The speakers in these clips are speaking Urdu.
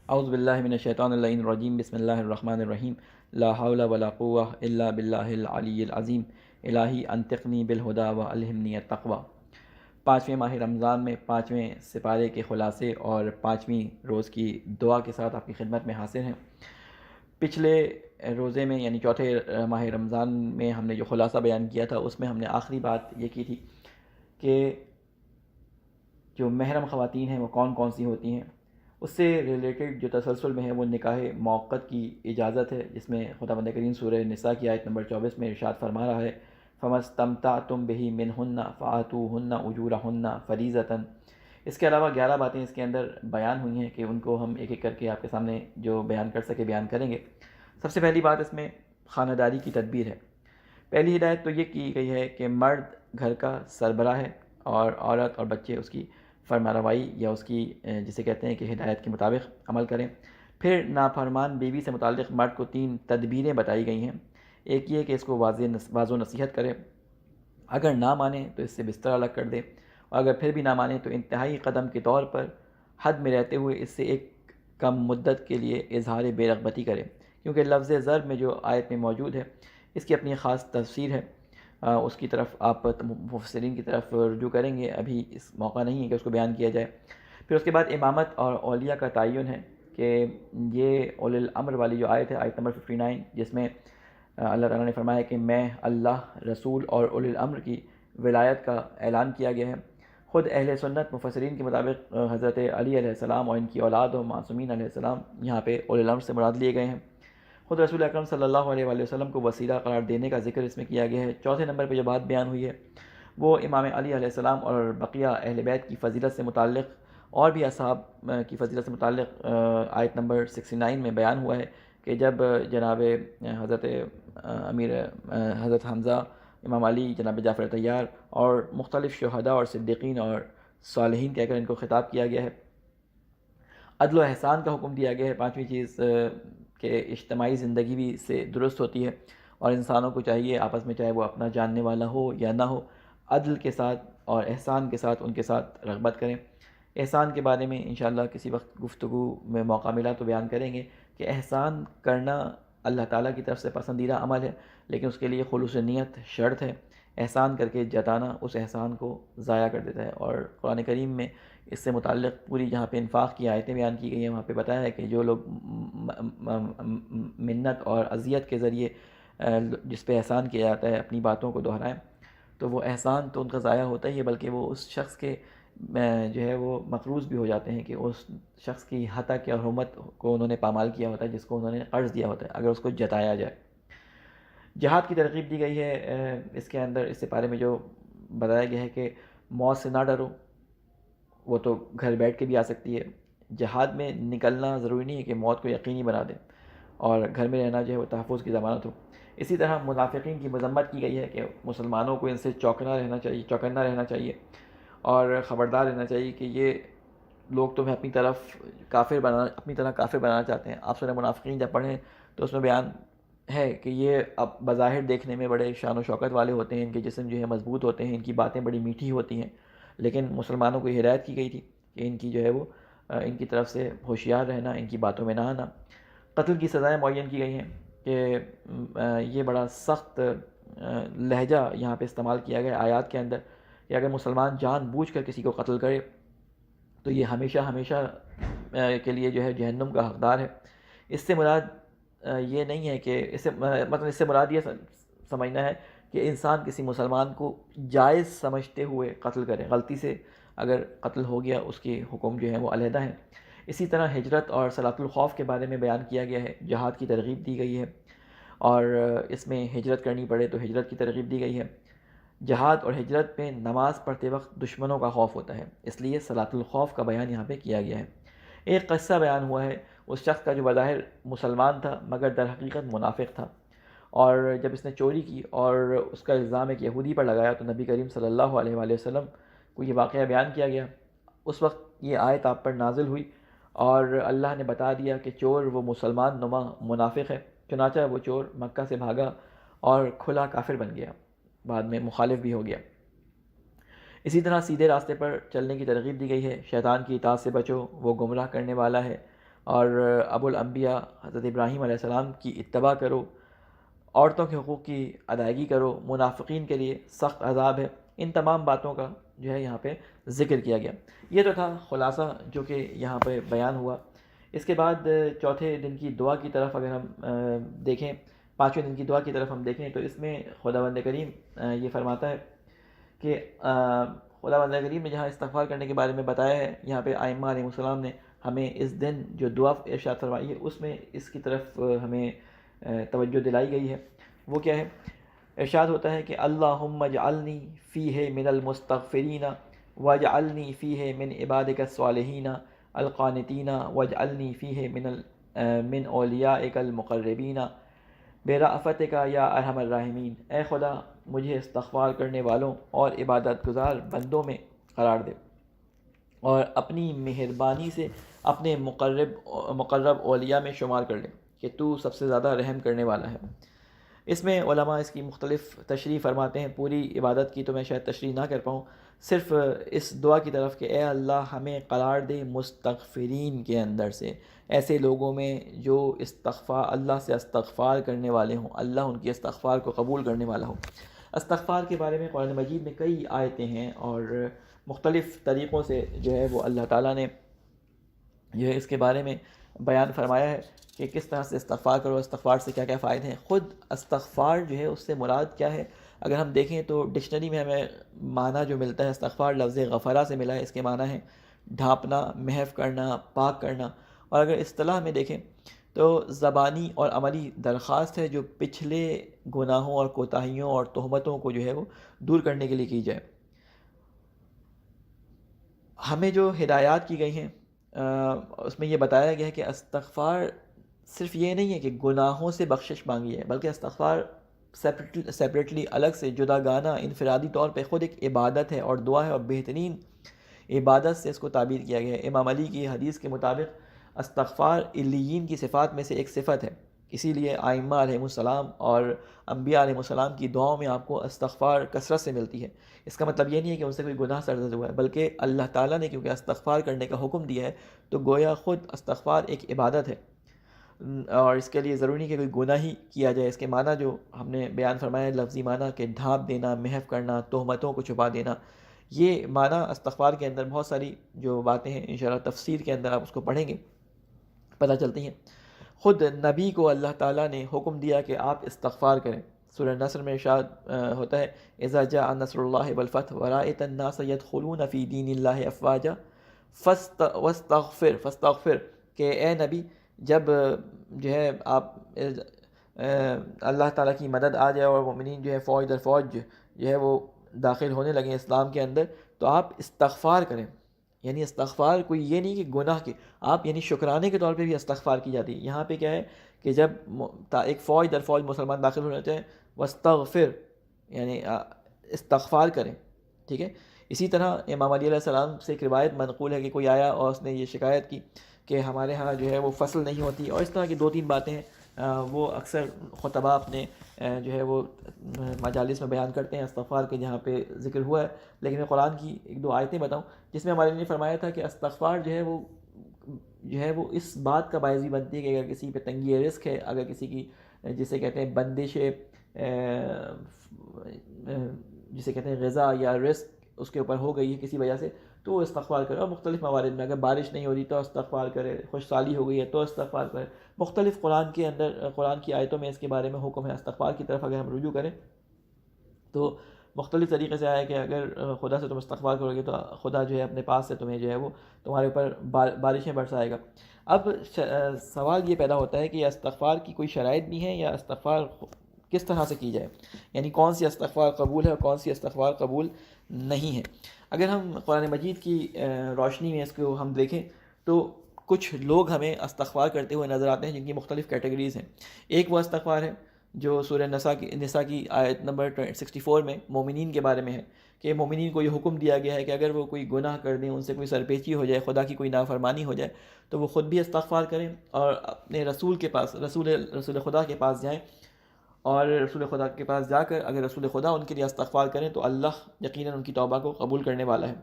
اعوذ باللہ من الشیطان اللعین الرجیم بسم اللہ الرحمن الرحیم لا حول ولا قوة الا باللہ العلی العظیم الہی انطقنی بالہدا والہمنی التقوی۔ پانچویں ماہ رمضان میں پانچویں سپارے کے خلاصے اور پانچویں روز کی دعا کے ساتھ آپ کی خدمت میں حاضر ہیں۔ پچھلے روزے میں یعنی چوتھے ماہ رمضان میں ہم نے جو خلاصہ بیان کیا تھا اس میں ہم نے آخری بات یہ کی تھی کہ جو محرم خواتین ہیں وہ کون کون سی ہوتی ہیں۔ اس سے ریلیٹڈ جو تسلسل میں ہے وہ نکاح موقت کی اجازت ہے، جس میں خداوند کریم سورہ نساء کی آیت نمبر 24 میں ارشاد فرما رہا ہے فَمَسْتَمْتَعْتُمْ بِهِ مِنْهُنَّ فَآتُوهُنَّ أُجُورَهُنَّ فَرِيضَةً۔ اس کے علاوہ 11 باتیں اس کے اندر بیان ہوئی ہیں کہ ان کو ہم ایک ایک کر کے آپ کے سامنے جو بیان کر سکے بیان کریں گے۔ سب سے پہلی بات اس میں خانہ داری کی تدبیر ہے۔ پہلی ہدایت تو یہ کی گئی ہے کہ مرد گھر کا سربراہ ہے اور عورت اور بچے اس کی فرمانروائی یا اس کی جسے کہتے ہیں کہ ہدایت کے مطابق عمل کریں۔ پھر نافرمان بیوی سے متعلق مرد کو 3 تدبیریں بتائی گئی ہیں۔ ایک یہ کہ اس کو واضح و نصیحت کرے، اگر نہ مانے تو اس سے بستر الگ کر دے، اور اگر پھر بھی نہ مانے تو انتہائی قدم کے طور پر حد میں رہتے ہوئے اس سے ایک کم مدت کے لیے اظہار بے رغبتی کرے، کیونکہ لفظ ضرب میں جو آیت میں موجود ہے اس کی اپنی خاص تفسیر ہے، اس کی طرف آپ مفسرین کی طرف رجوع کریں گے، ابھی اس موقع نہیں ہے کہ اس کو بیان کیا جائے۔ پھر اس کے بعد امامت اور اولیاء کا تعین ہے کہ یہ اولی الامر والی جو آیت ہے، آیت نمبر 59، جس میں اللہ تعالیٰ نے فرمایا کہ میں اللہ، رسول اور اولی الامر کی ولایت کا اعلان کیا گیا ہے۔ خود اہل سنت مفسرین کے مطابق حضرت علی علیہ السلام اور ان کی اولاد و معصومین علیہ السلام یہاں پہ اولی الامر سے مراد لیے گئے ہیں۔ خود رسول اکرم صلی اللہ علیہ وآلہ وسلم کو وسیلہ قرار دینے کا ذکر اس میں کیا گیا ہے۔ چوتھے نمبر پہ جو بات بیان ہوئی ہے وہ امام علی علیہ السلام اور بقیہ اہل بیت کی فضیلت سے متعلق اور بھی اصحاب کی فضیلت سے متعلق آیت نمبر 69 میں بیان ہوا ہے کہ جب جناب حضرت امیر حضرت حمزہ، امام علی، جناب جعفر طیار اور مختلف شہداء اور صدیقین اور صالحین کہہ کر ان کو خطاب کیا گیا ہے۔ عدل و احسان کا حکم دیا گیا ہے، پانچویں چیز کہ اجتماعی زندگی بھی اس سے درست ہوتی ہے، اور انسانوں کو چاہیے آپس میں چاہے وہ اپنا جاننے والا ہو یا نہ ہو، عدل کے ساتھ اور احسان کے ساتھ ان کے ساتھ رغبت کریں۔ احسان کے بارے میں انشاءاللہ کسی وقت گفتگو میں موقع ملا تو بیان کریں گے کہ احسان کرنا اللہ تعالیٰ کی طرف سے پسندیدہ عمل ہے، لیکن اس کے لیے خلوص نیت شرط ہے۔ احسان کر کے جتانا اس احسان کو ضائع کر دیتا ہے، اور قرآن کریم میں اس سے متعلق پوری جہاں پہ انفاق کی آیتیں بیان کی گئی ہیں وہاں پہ بتایا ہے کہ جو لوگ منت اور اذیت کے ذریعے جس پہ احسان کیا جاتا ہے اپنی باتوں کو دہرائیں تو وہ احسان تو ان کا ضائع ہوتا ہی ہے، بلکہ وہ اس شخص کے جو ہے وہ مقروض بھی ہو جاتے ہیں کہ اس شخص کی حتق یا حرمت کو انہوں نے پامال کیا ہوتا ہے، جس کو انہوں نے قرض دیا ہوتا ہے، اگر اس کو جتایا جائے۔ جہاد کی ترغیب دی گئی ہے اس کے اندر، اس سپارے میں جو بتایا گیا ہے کہ موت سے نہ ڈرو، وہ تو گھر بیٹھ کے بھی آ سکتی ہے۔ جہاد میں نکلنا ضروری نہیں ہے کہ موت کو یقینی بنا دے، اور گھر میں رہنا جو ہے وہ تحفظ کی ضمانت ہو۔ اسی طرح منافقین کی مذمت کی گئی ہے کہ مسلمانوں کو ان سے چوکنا رہنا چاہیے اور خبردار رہنا چاہیے کہ یہ لوگ تمہیں اپنی طرح کافر بنانا چاہتے ہیں۔ آپ سورہ منافقین جب پڑھیں تو اس میں بیان ہے کہ یہ اب بظاہر دیکھنے میں بڑے شان و شوکت والے ہوتے ہیں، ان کے جسم جو ہے مضبوط ہوتے ہیں، ان کی باتیں بڑی میٹھی ہوتی ہیں، لیکن مسلمانوں کو ہدایت کی گئی تھی کہ ان کی جو ہے وہ ان کی طرف سے ہوشیار رہنا، ان کی باتوں میں نہ آنا۔ قتل کی سزائیں معین کی گئی ہیں کہ یہ بڑا سخت لہجہ یہاں پہ استعمال کیا گیا آیات کے اندر کہ اگر مسلمان جان بوجھ کر کسی کو قتل کرے تو یہ ہمیشہ کے لیے جو ہے جہنم کا حقدار ہے۔ اس سے مراد یہ نہیں ہے کہ اس سے مراد یہ سمجھنا ہے کہ انسان کسی مسلمان کو جائز سمجھتے ہوئے قتل کرے، غلطی سے اگر قتل ہو گیا اس کے حکم جو ہیں وہ علیحدہ ہیں۔ اسی طرح ہجرت اور صلاۃ الخوف کے بارے میں بیان کیا گیا ہے، جہاد کی ترغیب دی گئی ہے، اور اس میں ہجرت کرنی پڑے تو ہجرت کی ترغیب دی گئی ہے۔ جہاد اور ہجرت میں نماز پڑھتے وقت دشمنوں کا خوف ہوتا ہے، اس لیے صلاۃ الخوف کا بیان یہاں پہ کیا گیا ہے۔ ایک قصہ بیان ہوا ہے اس شخص کا جو بظاہر مسلمان تھا مگر در حقیقت منافق تھا، اور جب اس نے چوری کی اور اس کا الزام ایک یہودی پر لگایا تو نبی کریم صلی اللہ علیہ وآلہ وسلم کو یہ واقعہ بیان کیا گیا۔ اس وقت یہ آیت آپ پر نازل ہوئی اور اللہ نے بتا دیا کہ چور وہ مسلمان نما منافق ہے، چنانچہ وہ چور مکہ سے بھاگا اور کھلا کافر بن گیا، بعد میں مخالف بھی ہو گیا۔ اسی طرح سیدھے راستے پر چلنے کی ترغیب دی گئی ہے، شیطان کی اطاعت سے بچو، وہ گمراہ کرنے والا ہے، اور ابو الانبیاء حضرت ابراہیم علیہ السلام کی اتباع کرو، عورتوں کے حقوق کی ادائیگی کرو، منافقین کے لیے سخت عذاب ہے۔ ان تمام باتوں کا جو ہے یہاں پہ ذکر کیا گیا۔ یہ تو تھا خلاصہ جو کہ یہاں پہ بیان ہوا۔ اس کے بعد چوتھے دن کی دعا کی طرف اگر ہم دیکھیں، پانچویں دن کی دعا کی طرف ہم دیکھیں تو اس میں خداوند کریم یہ فرماتا ہے کہ خداوند کریم نے جہاں استغفار کرنے کے بارے میں بتایا ہے، یہاں پہ ائمہ علیہ السلام نے ہمیں اس دن جو دعا ارشاد فرمائی ہے اس میں اس کی طرف ہمیں توجہ دلائی گئی ہے۔ وہ کیا ہے؟ ارشاد ہوتا ہے کہ اللہم اجعلنی فیہ من المستغفرین واجعلنی فیہ من عبادک الصالحین القانتین واجعلنی فیہ من اولیائک المقربین برأفتک یا ارحم الراحمین۔ اے خدا مجھے استغفار کرنے والوں اور عبادت گزار بندوں میں قرار دے، اور اپنی مہربانی سے اپنے مقرب اولیاء میں شمار کر لے کہ تو سب سے زیادہ رحم کرنے والا ہے۔ اس میں علماء اس کی مختلف تشریح فرماتے ہیں، پوری عبادت کی تو میں شاید تشریح نہ کر پاؤں، صرف اس دعا کی طرف کہ اے اللہ ہمیں قرار دے مستغفرین کے اندر سے، ایسے لوگوں میں جو استغفار اللہ سے استغفار کرنے والے ہوں، اللہ ان کی استغفار کو قبول کرنے والا ہو۔ استغفار کے بارے میں قرآن مجید میں کئی آیتیں ہیں اور مختلف طریقوں سے جو ہے وہ اللہ تعالیٰ نے جو ہے اس کے بارے میں بیان فرمایا ہے کہ کس طرح سے استغفار کرو، استغفار سے کیا کیا فائدے ہیں۔ خود استغفار جو ہے اس سے مراد کیا ہے، اگر ہم دیکھیں تو ڈکشنری میں ہمیں معنی جو ملتا ہے استغفار لفظ غفرہ سے ملا ہے، اس کے معنی ہے ڈھانپنا، محو کرنا، پاک کرنا۔ اور اگر اصطلاح میں دیکھیں تو زبانی اور عملی درخواست ہے جو پچھلے گناہوں اور کوتاہیوں اور تہمتوں کو جو ہے وہ دور کرنے کے لیے کی جائے۔ ہمیں جو ہدایات کی گئی ہیں اس میں یہ بتایا گیا ہے کہ استغفار صرف یہ نہیں ہے کہ گناہوں سے بخشش مانگی ہے، بلکہ استغفار سیپریٹلی الگ سے جدا گانا انفرادی طور پہ خود ایک عبادت ہے اور دعا ہے، اور بہترین عبادت سے اس کو تعبیر کیا گیا ہے۔ امام علی کی حدیث کے مطابق استغفار علیین کی صفات میں سے ایک صفت ہے، اسی لیے ائمہ علیہ السلام اور انبیاء علیہ السلام کی دعاؤں میں آپ کو استغفار کثرت سے ملتی ہے۔ اس کا مطلب یہ نہیں ہے کہ ان سے کوئی گناہ سرزد ہوا ہے، بلکہ اللہ تعالیٰ نے کیونکہ استغفار کرنے کا حکم دیا ہے تو گویا خود استغفار ایک عبادت ہے، اور اس کے لیے ضروری نہیں کہ کوئی گناہ ہی کیا جائے۔ اس کے معنی جو ہم نے بیان فرمایا لفظی معنی کہ ڈھانپ دینا، محو کرنا، تہمتوں کو چھپا دینا، یہ معنی استغفار کے اندر بہت ساری جو باتیں ہیں انشاءاللہ تفسیر کے اندر آپ اس کو پڑھیں گے پتہ چلتی ہیں۔ خود نبی کو اللہ تعالیٰ نے حکم دیا کہ آپ استغفار کریں۔ سورہ نصر میں ارشاد ہوتا ہے اذا جاء نصر اللہ والفتح ورأیت الناس يدخلون فی دین اللہ افواجا فاستغفر کہ اے نبی جب جو ہے آپ اللہ تعالیٰ کی مدد آ جائے اور مومنین جو ہے فوج در فوج جو ہے وہ داخل ہونے لگیں اسلام کے اندر، تو آپ استغفار کریں۔ یعنی استغفار کوئی یہ نہیں کہ گناہ کے، آپ یعنی شکرانے کے طور پہ بھی استغفار کی جاتی ہے۔ یہاں پہ کیا ہے کہ جب ایک فوج در فوج مسلمان داخل ہونا چاہیں واستغفر یعنی استغفار کریں، ٹھیک ہے۔ اسی طرح امام علی علیہ السلام سے ایک روایت منقول ہے کہ کوئی آیا اور اس نے یہ شکایت کی کہ ہمارے ہاں جو ہے وہ فصل نہیں ہوتی، اور اس طرح کی دو تین باتیں ہیں وہ اکثر خطبہ اپنے جو ہے وہ مجالس میں بیان کرتے ہیں استغفار کے جہاں پہ ذکر ہوا ہے۔ لیکن میں قرآن کی ایک دو آیتیں بتاؤں جس میں ہمارے نے فرمایا تھا کہ استغفار جو ہے وہ اس بات کا باعث بھی بنتی ہے کہ اگر کسی پہ تنگی رزق ہے، اگر کسی کی جسے کہتے ہیں بندش جسے کہتے ہیں غذا یا رزق اس کے اوپر ہو گئی ہے کسی وجہ سے، تو وہ استغفار کرے۔ اور مختلف موارد میں اگر بارش نہیں ہو رہی تو استغفار کرے، خوش سالی ہو گئی ہے تو استغفار کرے۔ مختلف قرآن کے اندر قرآن کی آیتوں میں اس کے بارے میں حکم ہے۔ استغفار کی طرف اگر ہم رجوع کریں تو مختلف طریقے سے آیا ہے کہ اگر خدا سے تم استغفار کرو گے تو خدا جو ہے اپنے پاس سے تمہیں جو ہے وہ تمہارے اوپر بارشیں برسائے گا۔ اب سوال یہ پیدا ہوتا ہے کہ استغفار کی کوئی شرائط بھی ہیں یا استغفار کس طرح سے کی جائے، یعنی کون سی استغفار قبول ہے اور کون سی استغفار قبول نہیں ہے۔ اگر ہم قرآن مجید کی روشنی میں اس کو ہم دیکھیں تو کچھ لوگ ہمیں استغفار کرتے ہوئے نظر آتے ہیں جن کی مختلف کیٹیگریز ہیں۔ ایک وہ استغفار ہے جو سورہ نساء کی آیت نمبر 64 میں مومنین کے بارے میں ہے کہ مومنین کو یہ حکم دیا گیا ہے کہ اگر وہ کوئی گناہ کر دیں، ان سے کوئی سرپیچی ہو جائے، خدا کی کوئی نافرمانی ہو جائے تو وہ خود بھی استغفار کریں اور اپنے رسول کے پاس رسول خدا کے پاس جائیں، اور رسول خدا کے پاس جا کر اگر رسول خدا ان کے لیے استغفار کریں تو اللہ یقیناً ان کی توبہ کو قبول کرنے والا ہے۔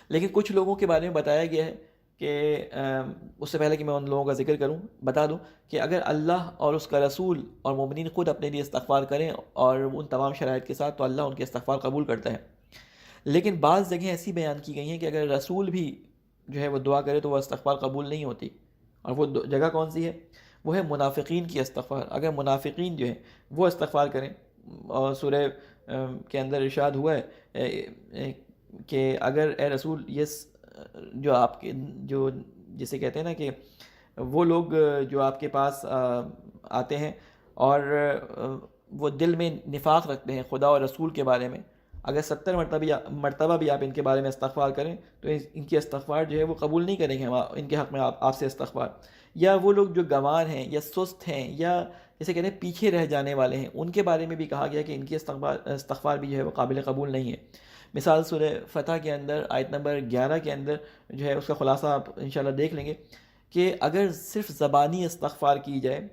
لیکن کچھ لوگوں کے بارے میں بتایا گیا ہے کہ اس سے پہلے کہ میں ان لوگوں کا ذکر کروں بتا دوں کہ اگر اللہ اور اس کا رسول اور مومنین خود اپنے لیے استغفار کریں اور ان تمام شرائط کے ساتھ، تو اللہ ان کے استغفار قبول کرتا ہے. لیکن بعض جگہیں ایسی بیان کی گئی ہیں کہ اگر رسول بھی جو ہے وہ دعا کرے تو وہ استغفار قبول نہیں ہوتی. اور وہ جگہ کون سی ہے؟ وہ ہے منافقین کی استغفار. اگر منافقین جو ہیں وہ استغفار کریں، اور سورہ کے اندر ارشاد ہوا ہے کہ اگر اے رسول جو آپ کے جو جسے کہتے ہیں نا کہ وہ لوگ جو آپ کے پاس آتے ہیں اور وہ دل میں نفاق رکھتے ہیں خدا اور رسول کے بارے میں، اگر 70 مرتبہ بھی آپ ان کے بارے میں استغفار کریں تو ان کی استغفار جو ہے وہ قبول نہیں کریں گے ہم ان کے حق میں آپ سے استغفار. یا وہ لوگ جو گنوار ہیں یا سست ہیں یا جیسے کہتے ہیں پیچھے رہ جانے والے ہیں، ان کے بارے میں بھی کہا گیا کہ ان کی استغفار بھی جو ہے وہ قابل قبول نہیں ہے. مثال سورہ فتح کے اندر آیت نمبر 11 کے اندر جو ہے اس کا خلاصہ آپ انشاءاللہ دیکھ لیں گے کہ اگر صرف زبانی استغفار کی جائے،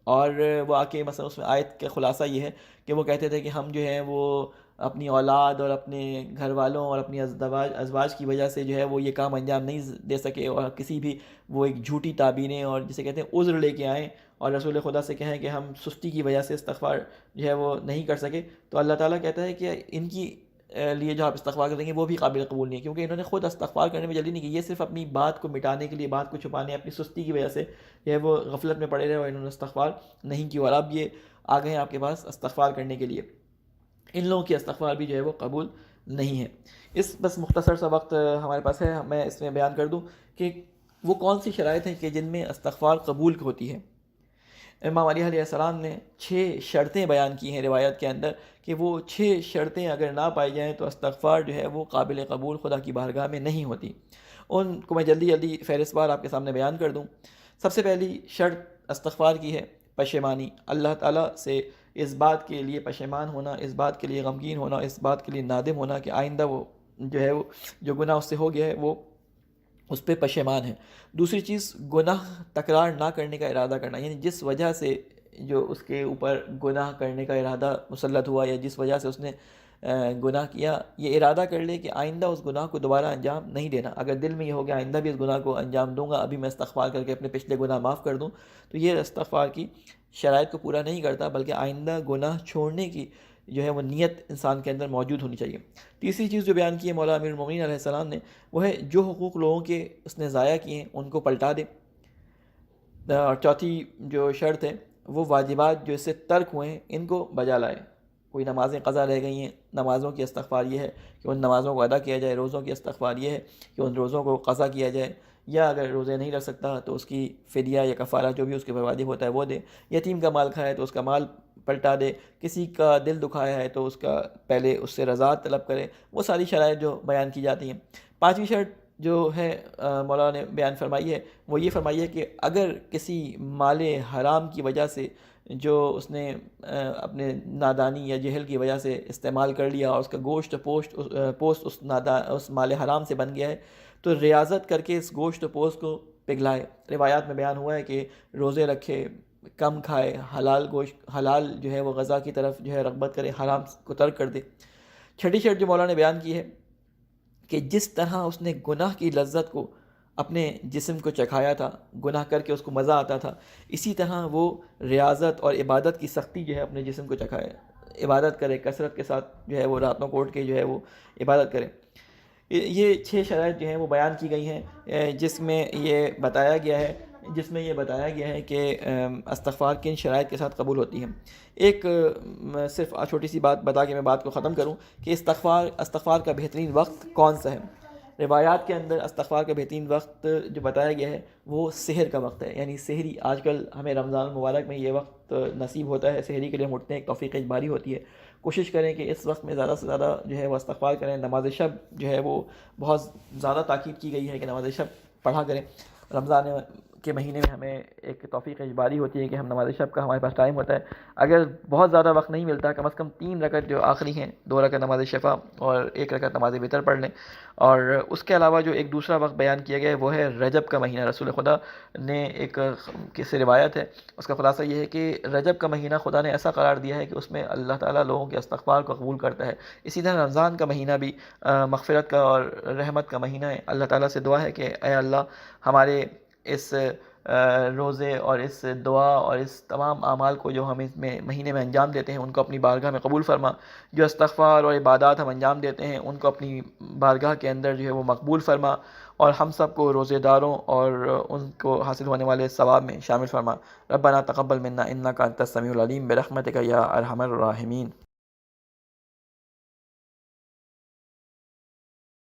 اور وہ آ کے مثلا اس میں آیت کا خلاصہ یہ ہے کہ وہ کہتے تھے کہ ہم جو ہیں وہ اپنی اولاد اور اپنے گھر والوں اور اپنی ازواج کی وجہ سے جو ہے وہ یہ کام انجام نہیں دے سکے، اور کسی بھی وہ ایک جھوٹی تعبیریں اور جسے کہتے ہیں عذر لے کے آئیں اور رسول خدا سے کہیں کہ ہم سستی کی وجہ سے استغفار جو ہے وہ نہیں کر سکے، تو اللہ تعالیٰ کہتا ہے کہ ان کی لیے جو آپ استغفار کریں گے وہ بھی قابل قبول نہیں ہے، کیونکہ انہوں نے خود استغفار کرنے میں جلدی نہیں کی. یہ صرف اپنی بات کو مٹانے کے لیے، بات کو چھپانے، اپنی سستی کی وجہ سے یہ وہ غفلت میں پڑے رہے اور انہوں نے استغفار نہیں کی، اور اب یہ آ گئے ہیں آپ کے پاس استغفار کرنے کے لیے. ان لوگوں کی استغفار بھی جو ہے وہ قبول نہیں ہے. بس مختصر سا وقت ہمارے پاس ہے، میں اس میں بیان کر دوں کہ وہ کون سی شرائط ہیں کہ جن میں استغفار قبول ہوتی ہے. امام علیہ السلام نے 6 شرطیں بیان کی ہیں روایت کے اندر کہ وہ 6 شرطیں اگر نہ پائی جائیں تو استغفار جو ہے وہ قابل قبول خدا کی بارگاہ میں نہیں ہوتی. ان کو میں جلدی فہرست وار آپ کے سامنے بیان کر دوں. سب سے پہلی شرط استغفار کی ہے پشیمانی. اللہ تعالیٰ سے اس بات کے لیے پشیمان ہونا، اس بات کے لیے غمگین ہونا، اس بات کے لیے نادم ہونا کہ آئندہ وہ جو ہے وہ جو گناہ اس سے ہو گیا ہے وہ اس پہ پشیمان ہے. دوسری چیز گناہ تکرار نہ کرنے کا ارادہ کرنا، یعنی جس وجہ سے جو اس کے اوپر گناہ کرنے کا ارادہ مسلط ہوا یا جس وجہ سے اس نے گناہ کیا، یہ ارادہ کر لے کہ آئندہ اس گناہ کو دوبارہ انجام نہیں دینا. اگر دل میں یہ ہو گیا آئندہ بھی اس گناہ کو انجام دوں گا، ابھی میں استغفار کر کے اپنے پچھلے گناہ معاف کر دوں، تو یہ استغفار کی شرائط کو پورا نہیں کرتا، بلکہ آئندہ گناہ چھوڑنے کی جو ہے وہ نیت انسان کے اندر موجود ہونی چاہیے. تیسری چیز جو بیان کی ہے مولا امیر المومنین علیہ السلام نے، وہ ہے جو حقوق لوگوں کے اس نے ضائع کیے ہیں ان کو پلٹا دے. اور چوتھی جو شرط ہے وہ واجبات جو اس سے ترک ہوئے ہیں ان کو بجا لائے. کوئی نمازیں قضا رہ گئی ہیں، نمازوں کی استغفار یہ ہے کہ ان نمازوں کو ادا کیا جائے. روزوں کی استغفار یہ ہے کہ ان روزوں کو قضا کیا جائے، یا اگر روزے نہیں رکھ سکتا تو اس کی فدیہ یا کفارہ جو بھی اس کے پر واجب ہوتا ہے وہ دے. یتیم کا مال کھایا تو اس کا مال پلٹا دے. کسی کا دل دکھایا ہے تو اس کا پہلے اس سے رضا طلب کرے. وہ ساری شرائط جو بیان کی جاتی ہیں. پانچویں شرط جو ہے مولانا نے بیان فرمائی ہے وہ یہ فرمائی ہے کہ اگر کسی مال حرام کی وجہ سے جو اس نے اپنے نادانی یا جہل کی وجہ سے استعمال کر لیا اور اس کا گوشت پوست اس مال حرام سے بن گیا ہے، تو ریاضت کر کے اس گوشت پوست کو پگھلائے. روایات میں بیان ہوا ہے کہ روزے رکھے، کم کھائے، حلال گوشت حلال جو ہے وہ غذا کی طرف جو ہے رغبت کرے، حرام کو ترک کر دے. چھٹی شرط جو مولانا نے بیان کی ہے کہ جس طرح اس نے گناہ کی لذت کو اپنے جسم کو چکھایا تھا، گناہ کر کے اس کو مزہ آتا تھا، اسی طرح وہ ریاضت اور عبادت کی سختی جو ہے اپنے جسم کو چکھائے. عبادت کرے، کثرت کے ساتھ جو ہے وہ راتوں کو اٹھ کے جو ہے وہ عبادت کرے. یہ 6 شرائط جو ہیں وہ بیان کی گئی ہیں جس میں یہ بتایا گیا ہے کہ استغفار کن شرائط کے ساتھ قبول ہوتی ہے. ایک صرف چھوٹی سی بات بتا کے میں بات کو ختم کروں کہ استغفار کا بہترین وقت کون سا ہے. روایات کے اندر استغفار کا بہترین وقت جو بتایا گیا ہے وہ سحر کا وقت ہے، یعنی سحری. آج کل ہمیں رمضان المبارک میں یہ وقت نصیب ہوتا ہے، سحری کے لیے ہم اٹھتے ہیں، ایک توفیق اجباری ہوتی ہے. کوشش کریں کہ اس وقت میں زیادہ سے زیادہ جو ہے وہ استغفار کریں. نماز شب جو ہے وہ بہت زیادہ تاکید کی گئی ہے کہ نماز شب پڑھا کریں. رمضان کے مہینے میں ہمیں ایک توفیق اجباری ہوتی ہے کہ ہم نماز شب کا ہمارے پاس ٹائم ہوتا ہے. اگر بہت زیادہ وقت نہیں ملتا کم از کم 3 رکعت جو آخری ہیں، 2 رکعت نماز شفا اور 1 رکعت نماز وتر پڑھ لیں. اور اس کے علاوہ جو ایک دوسرا وقت بیان کیا گیا ہے وہ ہے رجب کا مہینہ. رسول خدا نے ایک کس روایت ہے، اس کا خلاصہ یہ ہے کہ رجب کا مہینہ خدا نے ایسا قرار دیا ہے کہ اس میں اللہ تعالیٰ لوگوں کے استغفار کو قبول کرتا ہے. اسی طرح رمضان کا مہینہ بھی مغفرت کا اور رحمت کا مہینہ ہے. اللہ تعالیٰ سے دعا ہے کہ اے اللہ ہمارے اس روزے اور اس دعا اور اس تمام اعمال کو جو ہم اس مہینے میں انجام دیتے ہیں ان کو اپنی بارگاہ میں قبول فرما. جو استغفار اور عبادات ہم انجام دیتے ہیں ان کو اپنی بارگاہ کے اندر جو ہے وہ مقبول فرما، اور ہم سب کو روزے داروں اور ان کو حاصل ہونے والے ثواب میں شامل فرما. ربنا تقبل منا انک انت السمیع العلیم برحمتک یا ارحم الراحمین.